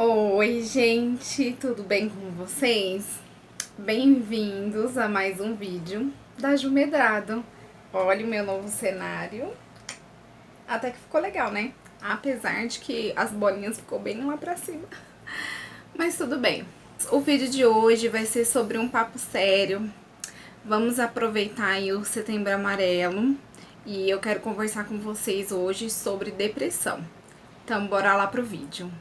Oi, gente, tudo bem com vocês? Bem-vindos a mais um vídeo da Ju Medrado. Olha o meu novo cenário. Até que ficou legal, né? Apesar de que as bolinhas ficou bem lá pra cima. Mas tudo bem. O vídeo de hoje vai ser sobre um papo sério. Vamos aproveitar aí o Setembro Amarelo. E eu quero conversar com vocês hoje sobre depressão. Então, bora lá pro vídeo.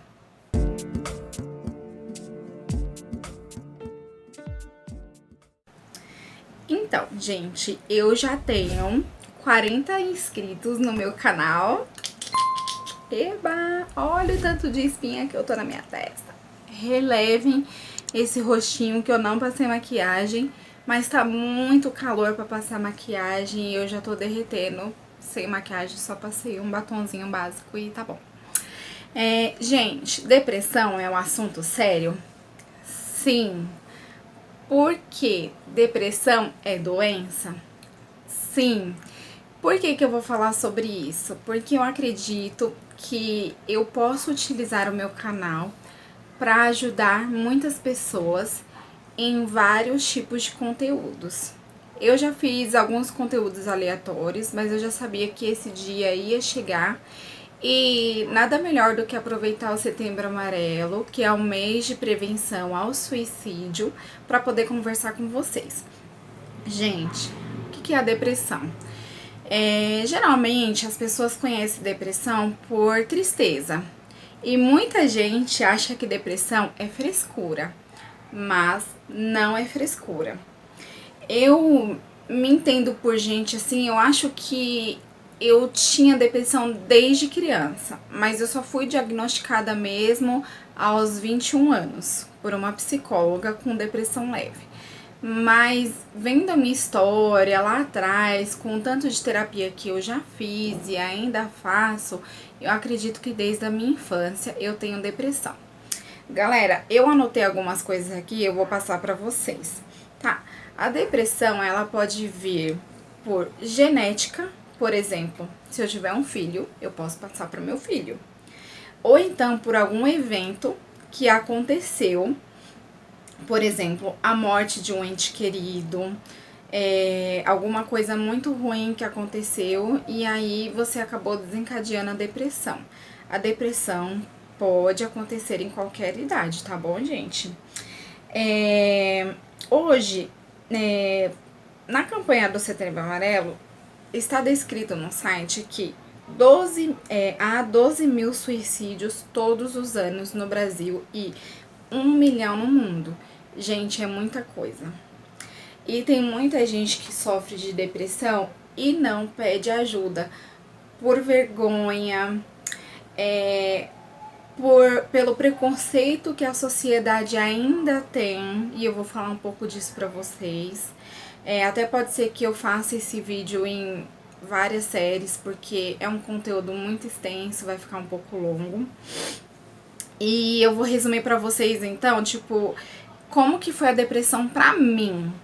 Então, gente, eu já tenho 40 inscritos no meu canal. Eba! Olha o tanto de espinha que eu tô na minha testa. Relevem esse rostinho que eu não passei maquiagem, mas tá muito calor pra passar maquiagem e eu já tô derretendo sem maquiagem, só passei um batonzinho básico e tá bom. Gente, depressão é um assunto sério? Sim. Porque depressão é doença? Sim. Por que eu vou falar sobre isso? Porque eu acredito que eu posso utilizar o meu canal para ajudar muitas pessoas em vários tipos de conteúdos. Eu já fiz alguns conteúdos aleatórios, mas eu já sabia que esse dia ia chegar. E nada melhor do que aproveitar o Setembro Amarelo, que é o mês de prevenção ao suicídio, para poder conversar com vocês. Gente, o que é a depressão? Geralmente as pessoas conhecem depressão por tristeza. E muita gente acha que depressão é frescura, mas não é frescura. Eu me entendo por gente assim, eu acho que eu tinha depressão desde criança, mas eu só fui diagnosticada mesmo aos 21 anos por uma psicóloga com depressão leve. Mas vendo a minha história lá atrás, com o tanto de terapia que eu já fiz e ainda faço, eu acredito que desde a minha infância eu tenho depressão. Galera, eu anotei algumas coisas aqui, eu vou passar pra vocês, tá? A depressão, ela pode vir por genética. Por exemplo, se eu tiver um filho, eu posso passar para o meu filho. Ou então por algum evento que aconteceu, por exemplo, a morte de um ente querido, alguma coisa muito ruim que aconteceu e aí você acabou desencadeando a depressão. A depressão pode acontecer em qualquer idade, tá bom, gente? Hoje, na campanha do Setembro Amarelo, está descrito no site que há 12 mil suicídios todos os anos no Brasil e 1 milhão no mundo. Gente, é muita coisa. E tem muita gente que sofre de depressão e não pede ajuda por vergonha, pelo preconceito que a sociedade ainda tem, e eu vou falar um pouco disso pra vocês. Até pode ser que eu faça esse vídeo em várias séries, porque é um conteúdo muito extenso, vai ficar um pouco longo. E eu vou resumir pra vocês, então, tipo, como que foi a depressão pra mim.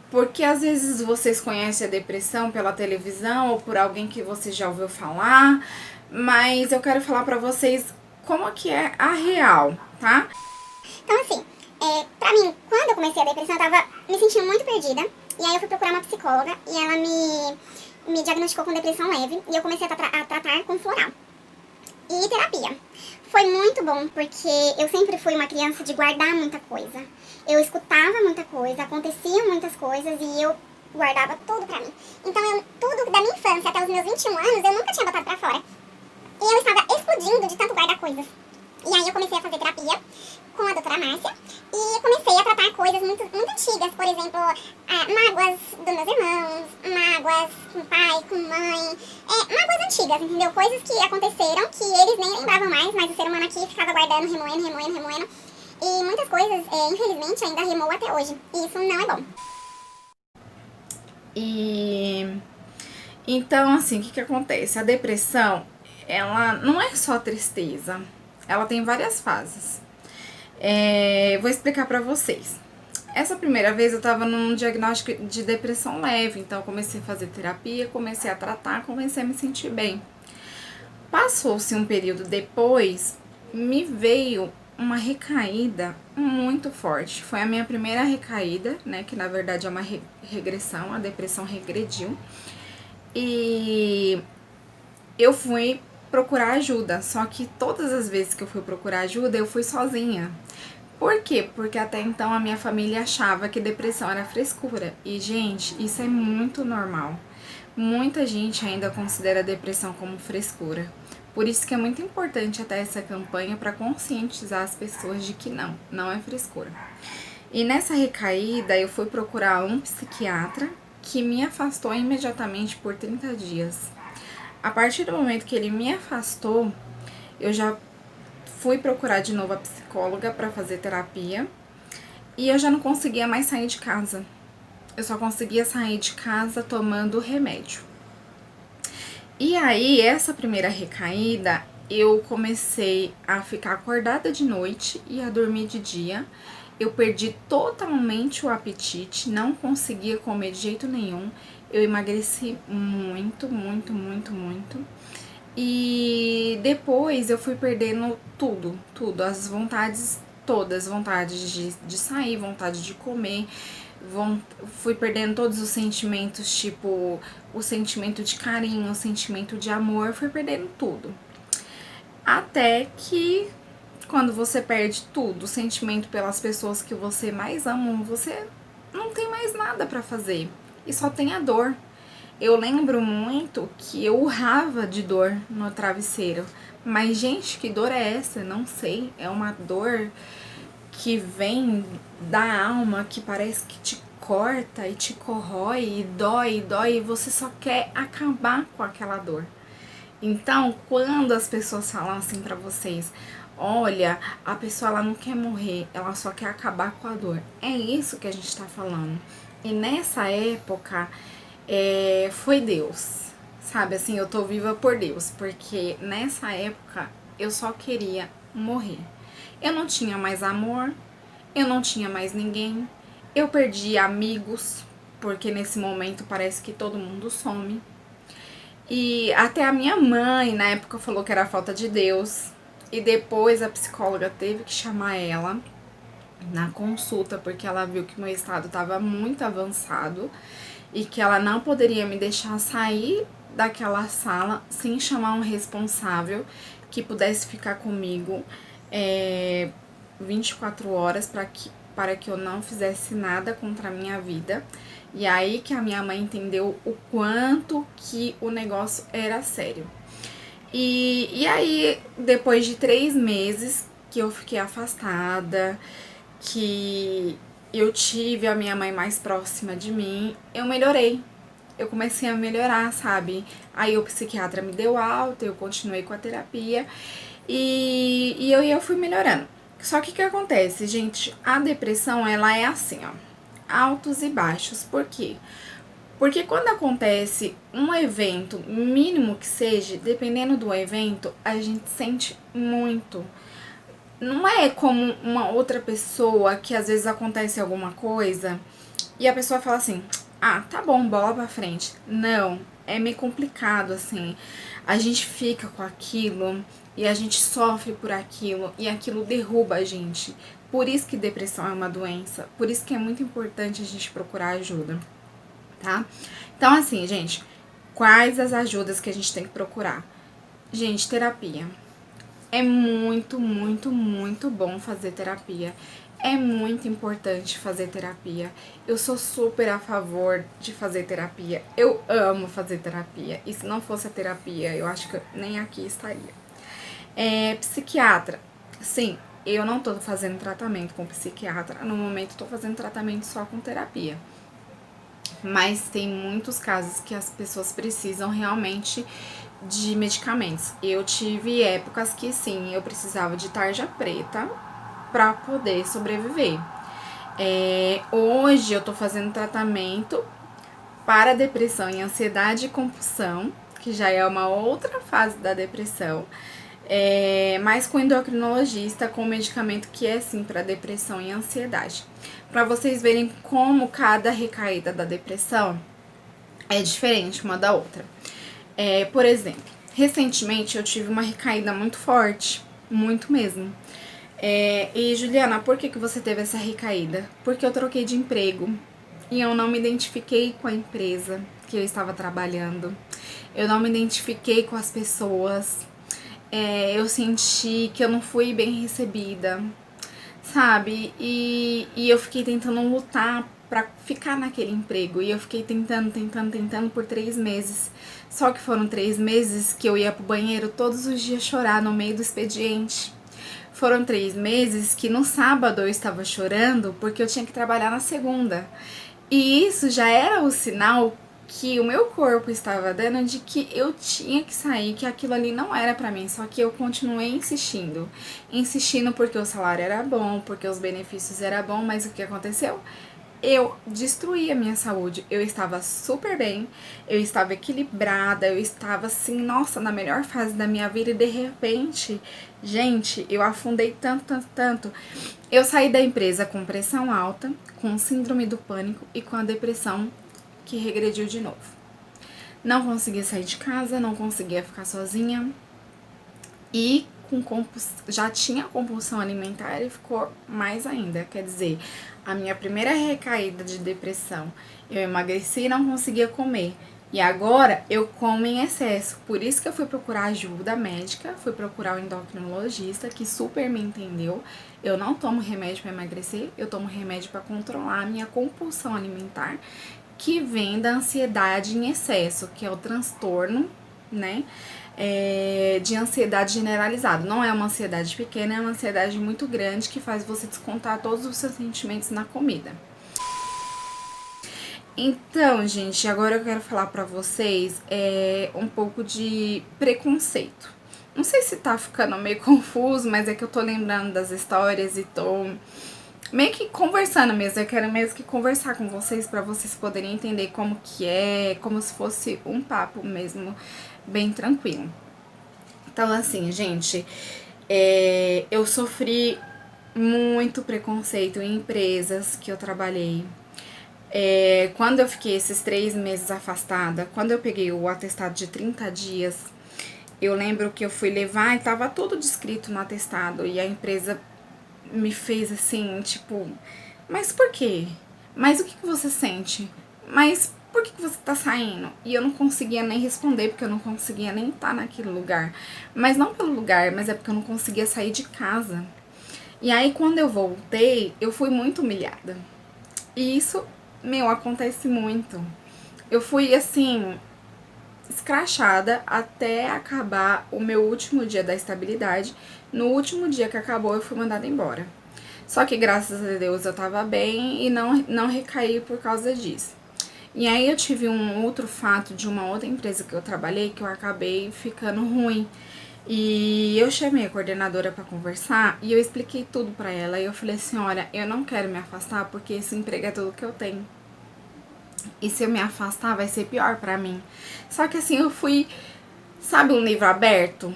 Porque às vezes vocês conhecem a depressão pela televisão ou por alguém que você já ouviu falar, mas eu quero falar pra vocês como que é a real, tá? Então assim, pra mim, quando eu comecei a depressão, eu tava me sentindo muito perdida. E aí eu fui procurar uma psicóloga e ela me diagnosticou com depressão leve. E eu comecei a tratar com floral e terapia. Foi muito bom, porque eu sempre fui uma criança de guardar muita coisa. Eu escutava muita coisa, aconteciam muitas coisas e eu guardava tudo pra mim. Então tudo da minha infância até os meus 21 anos, eu nunca tinha botado pra fora. E eu estava explodindo de tanto guardar coisas. E aí eu comecei a fazer terapia com a doutora Márcia e comecei a tratar coisas muito, muito antigas, por exemplo, mágoas dos meus irmãos, mágoas com pai, com mãe, mágoas antigas, entendeu? Coisas que aconteceram que eles nem lembravam mais, mas o ser humano aqui ficava guardando, remoendo. E muitas coisas, infelizmente, ainda remoam até hoje. E isso não é bom. Então, assim, o que acontece? A depressão, ela não é só tristeza, ela tem várias fases. Vou explicar pra vocês. Essa primeira vez eu tava num diagnóstico de depressão leve, então eu comecei a fazer terapia, comecei a tratar, comecei a me sentir bem. Passou-se um período depois, me veio uma recaída muito forte. Foi a minha primeira recaída, né? Que na verdade é uma regressão, a depressão regrediu. E eu fui procurar ajuda, só que todas as vezes que eu fui procurar ajuda, eu fui sozinha. Por quê? Porque até então a minha família achava que depressão era frescura. E, gente, isso é muito normal. Muita gente ainda considera a depressão como frescura. Por isso que é muito importante até essa campanha para conscientizar as pessoas de que não é frescura. E nessa recaída eu fui procurar um psiquiatra que me afastou imediatamente por 30 dias. A partir do momento que ele me afastou, eu já fui procurar de novo a psicóloga para fazer terapia e eu já não conseguia mais sair de casa. Eu só conseguia sair de casa tomando remédio. E aí, essa primeira recaída, eu comecei a ficar acordada de noite e a dormir de dia. Eu perdi totalmente o apetite, não conseguia comer de jeito nenhum. Eu emagreci muito, muito, muito, muito. E depois eu fui perdendo tudo, as vontades todas, vontade de sair, vontade de comer, fui perdendo todos os sentimentos, tipo o sentimento de carinho, o sentimento de amor, fui perdendo tudo. Até que quando você perde tudo, o sentimento pelas pessoas que você mais ama, você não tem mais nada pra fazer e só tem a dor. Eu lembro muito que eu urrava de dor no travesseiro. Mas, gente, que dor é essa? Não sei. É uma dor que vem da alma, que parece que te corta e te corrói e dói, e você só quer acabar com aquela dor. Então, quando as pessoas falam assim pra vocês, olha, a pessoa ela não quer morrer, ela só quer acabar com a dor. É isso que a gente tá falando. E nessa época, foi Deus, sabe? Assim, eu tô viva por Deus, porque nessa época eu só queria morrer. Eu não tinha mais amor, eu não tinha mais ninguém, eu perdi amigos, porque nesse momento parece que todo mundo some. E até a minha mãe, na época, falou que era falta de Deus. E depois a psicóloga teve que chamar ela na consulta, porque ela viu que meu estado estava muito avançado e que ela não poderia me deixar sair daquela sala sem chamar um responsável que pudesse ficar comigo 24 horas para que eu não fizesse nada contra a minha vida. E aí que a minha mãe entendeu o quanto que o negócio era sério. E aí, depois de 3 meses que eu fiquei afastada, que eu tive a minha mãe mais próxima de mim, eu melhorei. Eu comecei a melhorar, sabe? Aí o psiquiatra me deu alta, eu continuei com a terapia e eu fui melhorando. Só que o que acontece, gente? A depressão, ela é assim, ó, altos e baixos. Por quê? Porque quando acontece um evento, mínimo que seja, dependendo do evento, a gente sente muito. Não é como uma outra pessoa que às vezes acontece alguma coisa e a pessoa fala assim, ah, tá bom, bola pra frente. Não, é meio complicado, assim. A gente fica com aquilo e a gente sofre por aquilo e aquilo derruba a gente. Por isso que depressão é uma doença, por isso que é muito importante a gente procurar ajuda, tá? Então, assim, gente, quais as ajudas que a gente tem que procurar? Gente, terapia. É muito, muito, muito bom fazer terapia. É muito importante fazer terapia. Eu sou super a favor de fazer terapia. Eu amo fazer terapia. E se não fosse a terapia, eu acho que eu nem aqui estaria. Psiquiatra. Sim, eu não tô fazendo tratamento com psiquiatra. No momento, tô fazendo tratamento só com terapia. Mas tem muitos casos que as pessoas precisam realmente de medicamentos. Eu tive épocas que sim, eu precisava de tarja preta para poder sobreviver. Hoje eu tô fazendo tratamento para depressão e ansiedade e compulsão, que já é uma outra fase da depressão, mas com endocrinologista, com medicamento que é sim para depressão e ansiedade. Para vocês verem como cada recaída da depressão é diferente uma da outra. Por exemplo, recentemente eu tive uma recaída muito forte, muito mesmo. E Juliana, por que você teve essa recaída? Porque eu troquei de emprego e eu não me identifiquei com a empresa que eu estava trabalhando. Eu não me identifiquei com as pessoas. Eu senti que eu não fui bem recebida, sabe? E eu fiquei tentando lutar pra ficar naquele emprego. E eu fiquei tentando por 3 meses. Só que foram 3 meses que eu ia pro banheiro todos os dias chorar no meio do expediente. Foram 3 meses que no sábado eu estava chorando porque eu tinha que trabalhar na segunda. E isso já era o sinal que o meu corpo estava dando de que eu tinha que sair, que aquilo ali não era pra mim, só que eu continuei insistindo porque o salário era bom, porque os benefícios eram bons, mas o que aconteceu? Eu destruí a minha saúde. Eu estava super bem, eu estava equilibrada, eu estava assim, nossa, na melhor fase da minha vida e de repente, gente, eu afundei tanto. Eu saí da empresa com pressão alta, com síndrome do pânico e com a depressão que regrediu de novo. Não conseguia sair de casa, não conseguia ficar sozinha e já tinha compulsão alimentar e ficou mais ainda. Quer dizer, a minha primeira recaída de depressão, eu emagreci e não conseguia comer. E agora eu como em excesso. Por isso que eu fui procurar ajuda médica, fui procurar o endocrinologista, que super me entendeu. Eu não tomo remédio para emagrecer, eu tomo remédio para controlar a minha compulsão alimentar, que vem da ansiedade em excesso, que é o transtorno, né? De ansiedade generalizada. Não é uma ansiedade pequena, é uma ansiedade muito grande que faz você descontar todos os seus sentimentos na comida. Então, gente, agora eu quero falar pra vocês um pouco de preconceito. Não sei se tá ficando meio confuso, mas é que eu tô lembrando das histórias e tô meio que conversando mesmo. Eu quero mesmo que conversar com vocês pra vocês poderem entender como que é, como se fosse um papo mesmo bem tranquilo. Então, assim, gente, eu sofri muito preconceito em empresas que eu trabalhei. Quando eu fiquei esses 3 meses afastada, quando eu peguei o atestado de 30 dias, eu lembro que eu fui levar e tava tudo descrito no atestado. E a empresa me fez assim, tipo, mas por quê? Mas o que você sente? Mas por que você tá saindo? E eu não conseguia nem responder, porque eu não conseguia nem estar naquele lugar. Mas não pelo lugar, mas é porque eu não conseguia sair de casa. E aí, quando eu voltei, eu fui muito humilhada. E isso, acontece muito. Eu fui, assim, escrachada até acabar o meu último dia da estabilidade. No último dia que acabou, eu fui mandada embora. Só que, graças a Deus, eu tava bem e não recaí por causa disso. E aí eu tive um outro fato de uma outra empresa que eu trabalhei que eu acabei ficando ruim. E eu chamei a coordenadora para conversar e eu expliquei tudo para ela. E eu falei assim, olha, eu não quero me afastar porque esse emprego é tudo que eu tenho. E se eu me afastar vai ser pior para mim. Só que assim, eu fui, sabe, um livro aberto?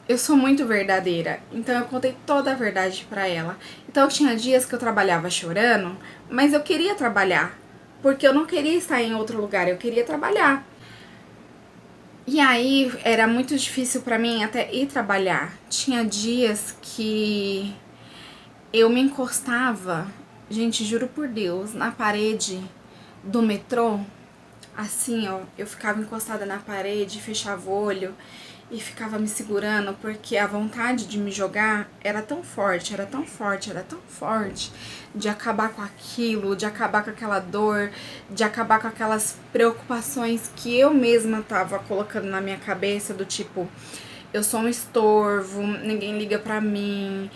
Eu sou muito verdadeira, então eu contei toda a verdade pra ela. Então tinha dias que eu trabalhava chorando, mas eu queria trabalhar, porque eu não queria estar em outro lugar, eu queria trabalhar. E aí era muito difícil pra mim até ir trabalhar. Tinha dias que eu me encostava, gente, juro por Deus, na parede do metrô, assim, ó, eu ficava encostada na parede, fechava o olho e ficava me segurando, porque a vontade de me jogar era tão forte, de acabar com aquilo, de acabar com aquela dor, de acabar com aquelas preocupações que eu mesma tava colocando na minha cabeça, do tipo, eu sou um estorvo, ninguém liga pra mim,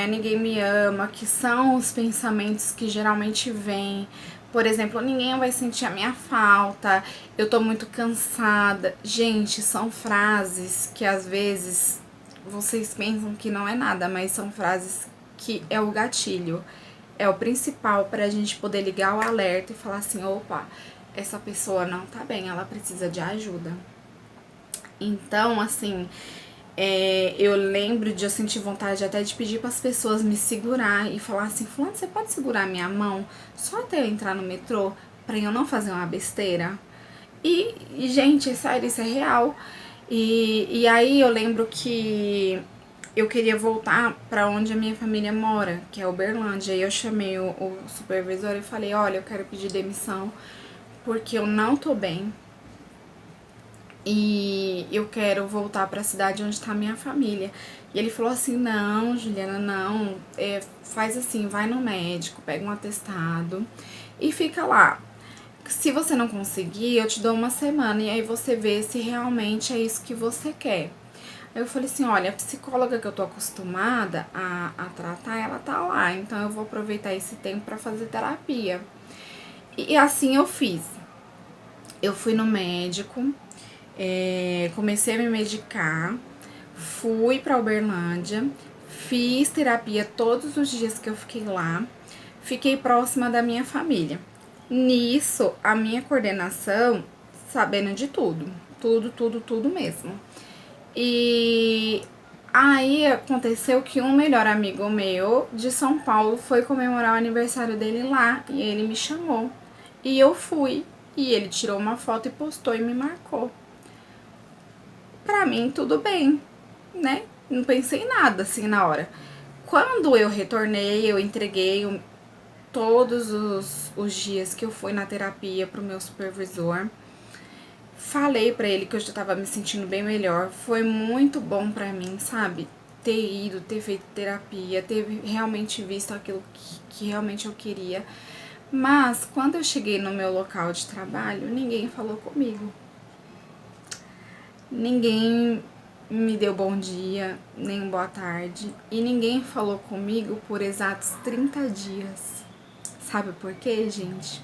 ninguém me ama, que são os pensamentos que geralmente vêm. Por exemplo, ninguém vai sentir a minha falta, eu tô muito cansada. Gente, são frases que às vezes vocês pensam que não é nada, mas são frases que é o gatilho, é o principal pra gente poder ligar o alerta e falar assim, opa, essa pessoa não tá bem, ela precisa de ajuda. Então, assim, eu lembro de eu sentir vontade até de pedir para as pessoas me segurar e falar assim, fulano, você pode segurar minha mão só até eu entrar no metrô para eu não fazer uma besteira? E gente, é sério, isso é real. E aí eu lembro que eu queria voltar para onde a minha família mora, que é Uberlândia. Aí eu chamei o supervisor e falei, olha, eu quero pedir demissão porque eu não tô bem e eu quero voltar para a cidade onde tá minha família. E ele falou assim, não, Juliana, não, faz assim, vai no médico, pega um atestado e fica lá. Se você não conseguir, eu te dou uma semana e aí você vê se realmente é isso que você quer. Aí eu falei assim, olha, a psicóloga que eu tô acostumada a tratar, ela tá lá, então eu vou aproveitar esse tempo pra fazer terapia. E assim eu fiz. Eu fui no médico, comecei a me medicar, fui pra Uberlândia, fiz terapia todos os dias que eu fiquei lá, fiquei próxima da minha família. Nisso, a minha coordenação, sabendo de tudo, tudo mesmo. E aí aconteceu que um melhor amigo meu de São Paulo foi comemorar o aniversário dele lá e ele me chamou. E eu fui. E ele tirou uma foto e postou e me marcou. Pra mim, tudo bem, né? Não pensei em nada assim na hora. Quando eu retornei, eu entreguei todos os dias que eu fui na terapia pro meu supervisor. Falei pra ele que eu já tava me sentindo bem melhor. Foi muito bom pra mim, sabe? Ter ido, ter feito terapia, ter realmente visto aquilo que realmente eu queria. Mas quando eu cheguei no meu local de trabalho, ninguém falou comigo. Ninguém me deu bom dia, nem boa tarde. E ninguém falou comigo por exatos 30 dias. Sabe por quê, gente?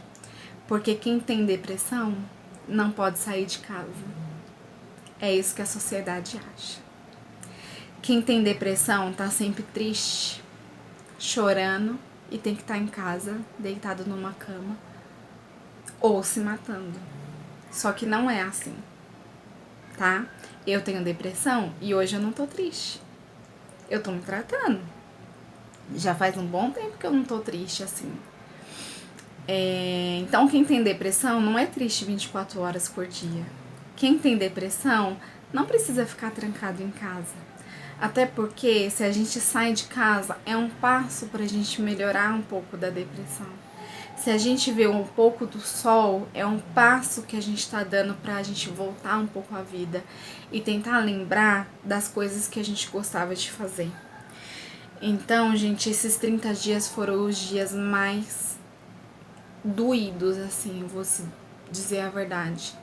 Porque quem tem depressão não pode sair de casa. É isso que a sociedade acha. Quem tem depressão tá sempre triste, chorando e tem que estar em casa, deitado numa cama ou se matando. Só que não é assim, tá? Eu tenho depressão e hoje eu não tô triste. Eu tô me tratando. Já faz um bom tempo que eu não tô triste assim. Então, quem tem depressão não é triste 24 horas por dia. Quem tem depressão não precisa ficar trancado em casa. Até porque, se a gente sai de casa, é um passo pra gente melhorar um pouco da depressão. Se a gente vê um pouco do sol, é um passo que a gente tá dando pra gente voltar um pouco à vida e tentar lembrar das coisas que a gente gostava de fazer. Então, gente, esses 30 dias foram os dias mais doídos, assim, vou dizer a verdade.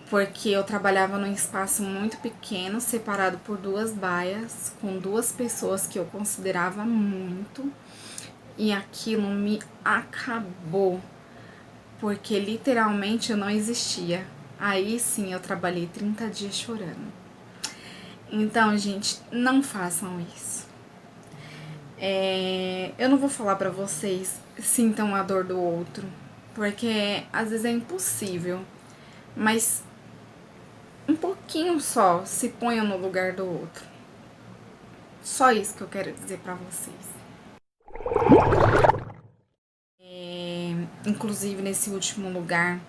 Porque eu trabalhava num espaço muito pequeno, separado por 2 baias, com 2 pessoas que eu considerava muito. E aquilo me acabou, porque literalmente eu não existia. Aí sim eu trabalhei 30 dias chorando. Então, gente, não façam isso. Eu não vou falar pra vocês sintam a dor do outro, porque às vezes é impossível, mas um pouquinho só se ponham no lugar do outro. Só isso que eu quero dizer pra vocês. Inclusive nesse último lugar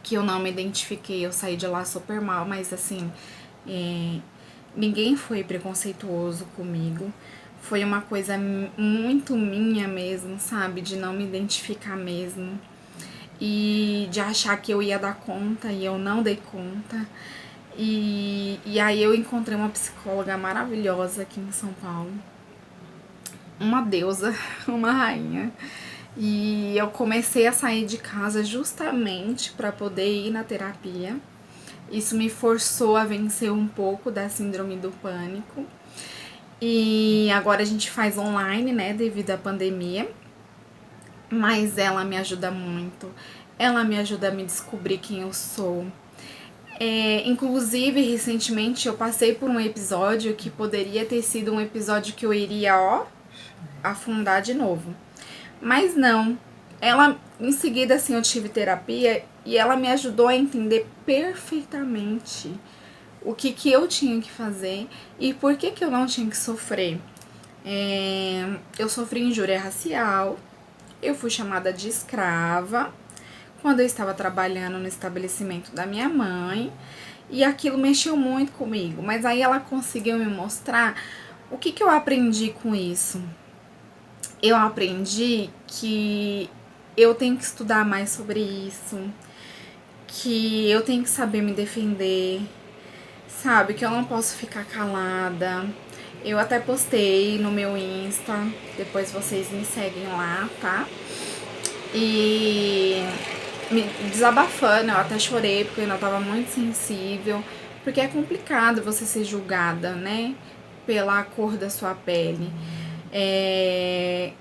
que eu não me identifiquei, eu saí de lá super mal, mas assim, ninguém foi preconceituoso comigo. Foi uma coisa muito minha mesmo, sabe? De não me identificar mesmo. E de achar que eu ia dar conta e eu não dei conta. E aí eu encontrei uma psicóloga maravilhosa aqui em São Paulo. Uma deusa, uma rainha. E eu comecei a sair de casa justamente para poder ir na terapia. Isso me forçou a vencer um pouco da síndrome do pânico. E agora a gente faz online, né, devido à pandemia. Mas ela me ajuda muito. Ela me ajuda a me descobrir quem eu sou. Inclusive, recentemente eu passei por um episódio que poderia ter sido um episódio que eu iria, afundar de novo. Mas não. Ela, em seguida, assim, eu tive terapia e ela me ajudou a entender perfeitamente o que eu tinha que fazer e por que eu não tinha que sofrer. Eu sofri injúria racial, eu fui chamada de escrava. quando eu estava trabalhando no estabelecimento da minha mãe, e aquilo mexeu muito comigo. Mas aí ela conseguiu me mostrar o que eu aprendi com isso. Eu aprendi que eu tenho que estudar mais sobre isso, que eu tenho que saber me defender, sabe? Que eu não posso ficar calada. Eu até postei no meu Insta, depois vocês me seguem lá, tá? E me desabafando, eu até chorei porque eu ainda tava muito sensível, porque é complicado você ser julgada, né? Pela cor da sua pele.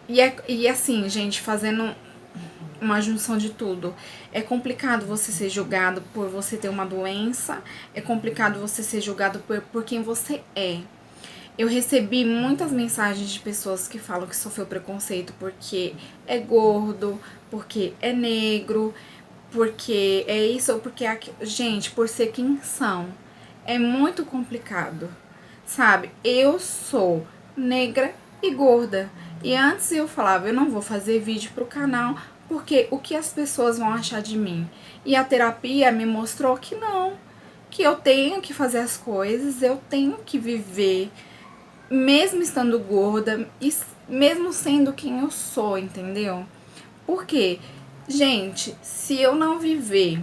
E assim, gente, fazendo uma junção de tudo. É complicado você ser julgado por você ter uma doença, é complicado você ser julgado por quem você é. Eu recebi muitas mensagens de pessoas que falam que sofreu preconceito porque é gordo, porque é negro, porque é isso ou porque é aquilo. Gente, por ser quem são. É muito complicado, sabe? Eu sou negra e gorda. E antes eu falava, eu não vou fazer vídeo pro canal porque o que as pessoas vão achar de mim? E a terapia me mostrou que não, que eu tenho que fazer as coisas, eu tenho que viver, mesmo estando gorda, e mesmo sendo quem eu sou, entendeu? Porque, gente, se eu não viver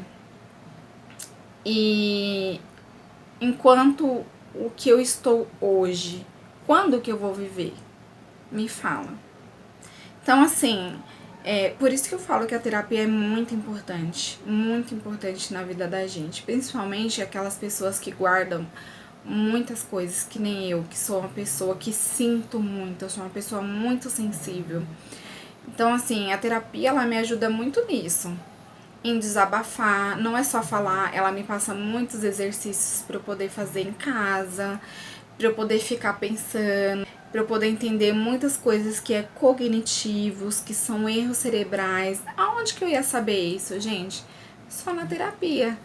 e enquanto o que eu estou hoje, quando que eu vou viver? Me fala. Então, assim, por isso que eu falo que a terapia é muito importante na vida da gente, principalmente aquelas pessoas que guardam muitas coisas, que nem eu, que sou uma pessoa que sinto muito, eu sou uma pessoa muito sensível. Então, assim, a terapia, ela me ajuda muito nisso, em desabafar, não é só falar, ela me passa muitos exercícios para eu poder fazer em casa, para eu poder ficar pensando, para eu poder entender muitas coisas que é cognitivos, que são erros cerebrais. Aonde que eu ia saber isso, gente? Só na terapia.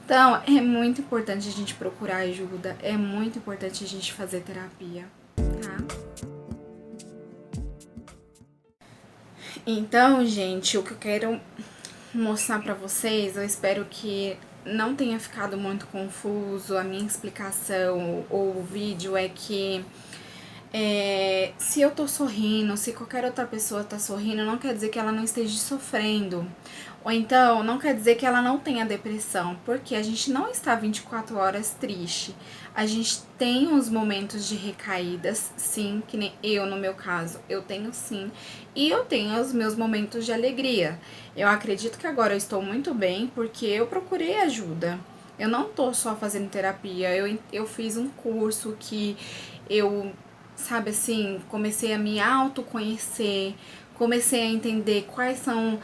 Então, é muito importante a gente procurar ajuda, é muito importante a gente fazer terapia, tá? Então, gente, o que eu quero mostrar pra vocês, eu espero que não tenha ficado muito confuso a minha explicação ou o vídeo, é que se eu tô sorrindo, se qualquer outra pessoa tá sorrindo, não quer dizer que ela não esteja sofrendo. Ou então, não quer dizer que ela não tenha depressão, porque a gente não está 24 horas triste. A gente tem uns momentos de recaídas, sim, que nem eu, no meu caso, eu tenho sim. E eu tenho os meus momentos de alegria. Eu acredito que agora eu estou muito bem, porque eu procurei ajuda. Eu não tô só fazendo terapia, eu fiz um curso que eu, sabe assim, comecei a me autoconhecer, comecei a entender quais são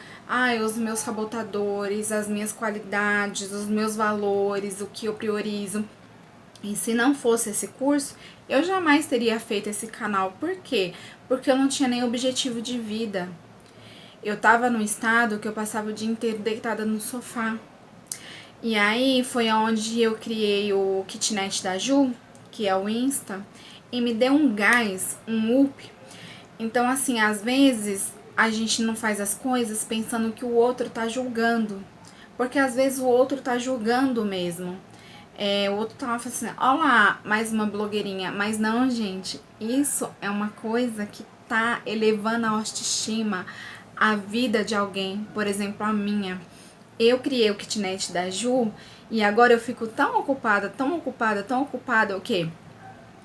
os meus sabotadores, as minhas qualidades, os meus valores, o que eu priorizo. E se não fosse esse curso, eu jamais teria feito esse canal. Por quê? Porque eu não tinha nem objetivo de vida. Eu tava num estado que eu passava o dia inteiro deitada no sofá. E aí foi onde eu criei o Kitnet da Ju, que é o Insta, e me deu um gás, um up. Então, assim, às vezes a gente não faz as coisas pensando que o outro tá julgando. Porque às vezes o outro tá julgando mesmo. O outro tá falando assim, ó lá, mais uma blogueirinha. Mas não, gente, isso é uma coisa que tá elevando a autoestima, a vida de alguém, por exemplo, a minha. Eu criei o Kitnet da Ju e agora eu fico tão ocupada, o quê?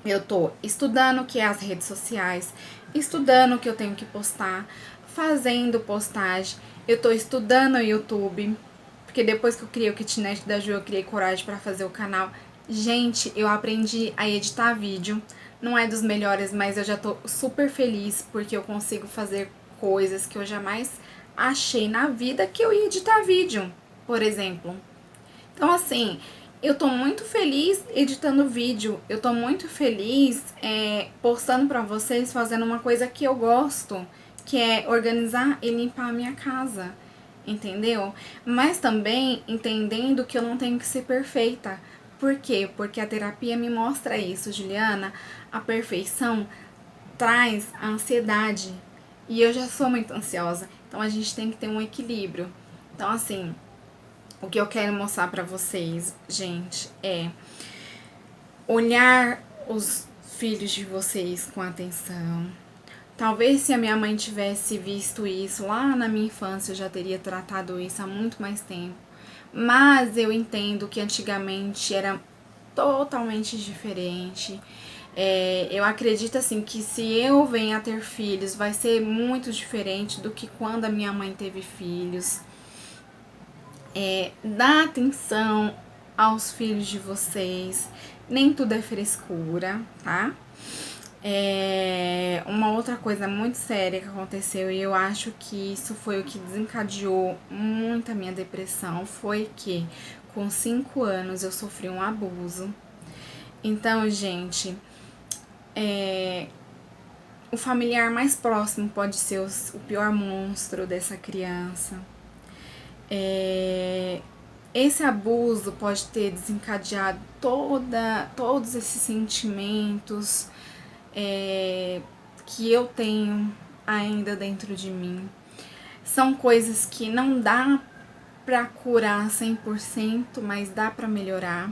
Eu tô estudando o que é as redes sociais, estudando o que eu tenho que postar, fazendo postagem, eu tô estudando o YouTube, porque depois que eu criei o Kitnet da Ju, eu criei coragem pra fazer o canal. Gente, eu aprendi a editar vídeo, não é dos melhores, mas eu já tô super feliz porque eu consigo fazer coisas que eu jamais achei na vida que eu ia editar vídeo, por exemplo. Então, assim, eu tô muito feliz editando vídeo, eu tô muito feliz postando pra vocês, fazendo uma coisa que eu gosto, que é organizar e limpar a minha casa, entendeu? Mas também entendendo que eu não tenho que ser perfeita. Por quê? Porque a terapia me mostra isso, Juliana. A perfeição traz a ansiedade. E eu já sou muito ansiosa. Então a gente tem que ter um equilíbrio. Então, assim, o que eu quero mostrar pra vocês, gente, é olhar os filhos de vocês com atenção. Talvez se a minha mãe tivesse visto isso lá na minha infância, eu já teria tratado isso há muito mais tempo. Mas eu entendo que antigamente era totalmente diferente. Eu acredito assim que se eu venho a ter filhos, vai ser muito diferente do que quando a minha mãe teve filhos. Dá atenção aos filhos de vocês. Nem tudo é frescura, tá? Uma outra coisa muito séria que aconteceu, e eu acho que isso foi o que desencadeou muito a minha depressão, foi que com 5 anos eu sofri um abuso. Então, gente, o familiar mais próximo pode ser o pior monstro dessa criança. Esse abuso pode ter desencadeado todos esses sentimentos que eu tenho ainda dentro de mim. São coisas que não dá pra curar 100%, mas dá pra melhorar.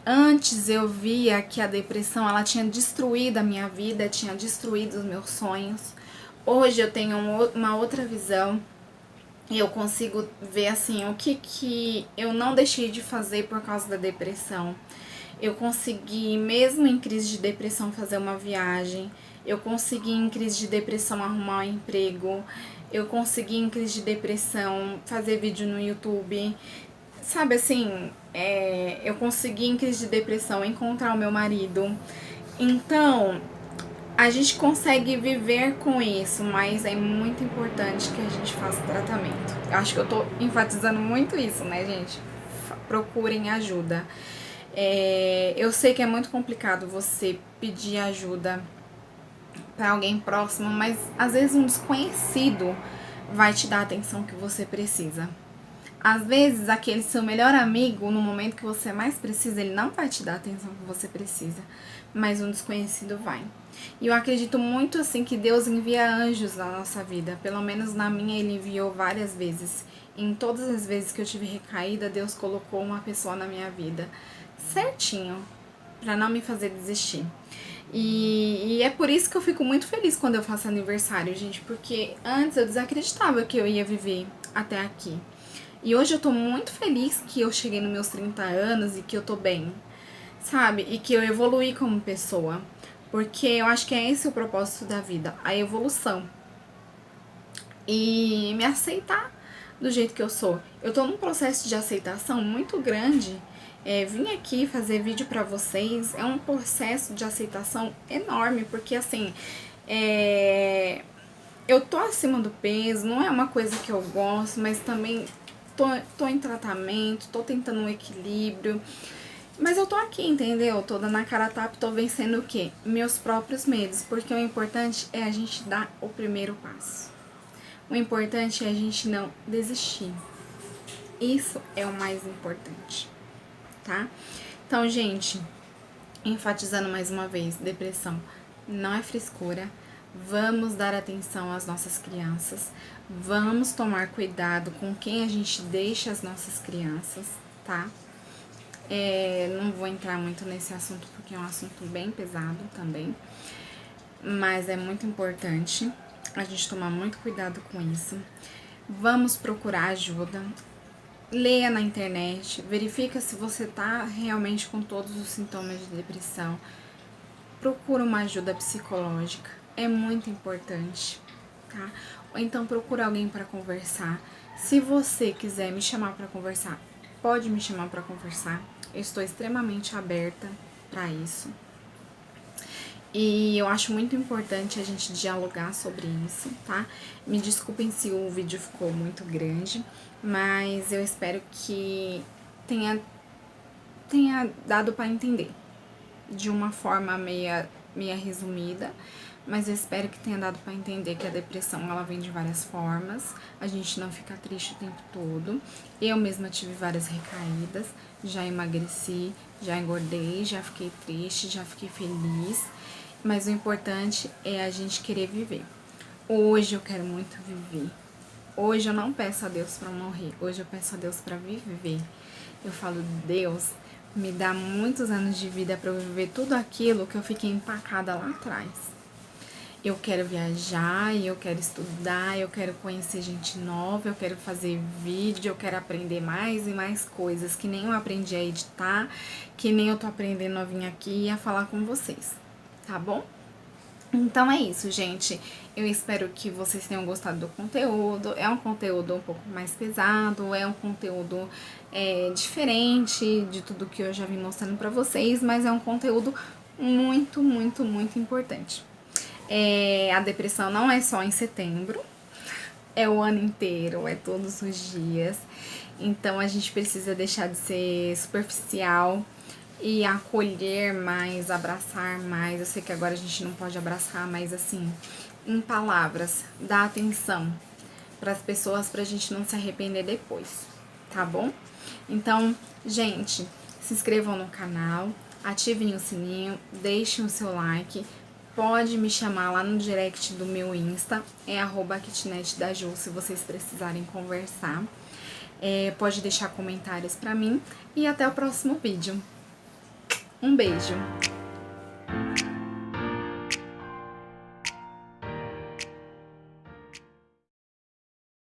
Antes eu via que a depressão ela tinha destruído a minha vida, tinha destruído os meus sonhos. Hoje eu tenho uma outra visão e eu consigo ver assim o que eu não deixei de fazer por causa da depressão. Eu consegui, mesmo em crise de depressão, fazer uma viagem. Eu consegui, em crise de depressão, arrumar um emprego. Eu consegui, em crise de depressão, fazer vídeo no YouTube. Sabe assim, eu consegui, em crise de depressão, encontrar o meu marido. Então, a gente consegue viver com isso, mas é muito importante que a gente faça tratamento. Eu acho que eu tô enfatizando muito isso, né, gente? Procurem ajuda. Eu sei que é muito complicado você pedir ajuda para alguém próximo, mas às vezes um desconhecido vai te dar a atenção que você precisa. Às vezes aquele seu melhor amigo, no momento que você mais precisa, ele não vai te dar a atenção que você precisa, mas um desconhecido vai. E eu acredito muito assim que Deus envia anjos na nossa vida, pelo menos na minha ele enviou várias vezes. Em todas as vezes que eu tive recaída, Deus colocou uma pessoa na minha vida certinho, pra não me fazer desistir. E é por isso que eu fico muito feliz quando eu faço aniversário, gente, porque antes eu desacreditava que eu ia viver até aqui. E hoje eu tô muito feliz que eu cheguei nos meus 30 anos e que eu tô bem, sabe? E que eu evoluí como pessoa. Porque eu acho que é esse o propósito da vida, a evolução. E me aceitar do jeito que eu sou. Eu tô num processo de aceitação muito grande. Vim aqui fazer vídeo pra vocês. É um processo de aceitação enorme, porque assim, eu tô acima do peso, não é uma coisa que eu gosto, mas também tô em tratamento, tô tentando um equilíbrio. Mas eu tô aqui, entendeu? Tô dando a cara a tapa, tô vencendo o quê? Meus próprios medos, porque o importante é a gente dar o primeiro passo. O importante é a gente não desistir. Isso é o mais importante, tá? Então, gente, enfatizando mais uma vez, depressão não é frescura. Vamos dar atenção às nossas crianças. Vamos tomar cuidado com quem a gente deixa as nossas crianças, tá? Não vou entrar muito nesse assunto porque é um assunto bem pesado também. Mas é muito importante a gente tomar muito cuidado com isso. Vamos procurar ajuda. Leia na internet, verifica se você tá realmente com todos os sintomas de depressão. Procura uma ajuda psicológica, é muito importante, tá? Ou então procura alguém para conversar. Se você quiser me chamar para conversar, pode me chamar para conversar. Eu estou extremamente aberta para isso. E eu acho muito importante a gente dialogar sobre isso, tá? Me desculpem se o vídeo ficou muito grande, mas eu espero que tenha dado para entender de uma forma meia resumida, mas eu espero que tenha dado para entender que a depressão ela vem de várias formas, a gente não fica triste o tempo todo. Eu mesma tive várias recaídas, já emagreci, já engordei, já fiquei triste, já fiquei feliz, mas o importante é a gente querer viver. Hoje eu quero muito viver, Hoje eu não peço a Deus pra morrer, hoje eu peço a Deus pra viver. Eu falo, Deus, me dá muitos anos de vida pra eu viver tudo aquilo que eu fiquei empacada lá atrás. Eu quero viajar, eu quero estudar, eu quero conhecer gente nova, eu quero fazer vídeo, eu quero aprender mais e mais coisas, que nem eu aprendi a editar, que nem eu tô aprendendo a vir aqui e a falar com vocês, tá bom? Então é isso, gente. Eu espero que vocês tenham gostado do conteúdo. É um conteúdo um pouco mais pesado, é um conteúdo diferente de tudo que eu já vim mostrando pra vocês, mas é um conteúdo muito, muito, muito importante. A depressão não é só em setembro, é o ano inteiro, é todos os dias. Então a gente precisa deixar de ser superficial e acolher mais, abraçar mais. Eu sei que agora a gente não pode abraçar, mas assim, em palavras, dar atenção para as pessoas pra gente não se arrepender depois, tá bom? Então, gente, se inscrevam no canal, ativem o sininho, deixem o seu like. Pode me chamar lá no direct do meu Insta, é @kitnetdaju, se vocês precisarem conversar. Pode deixar comentários pra mim e até o próximo vídeo. Um beijo!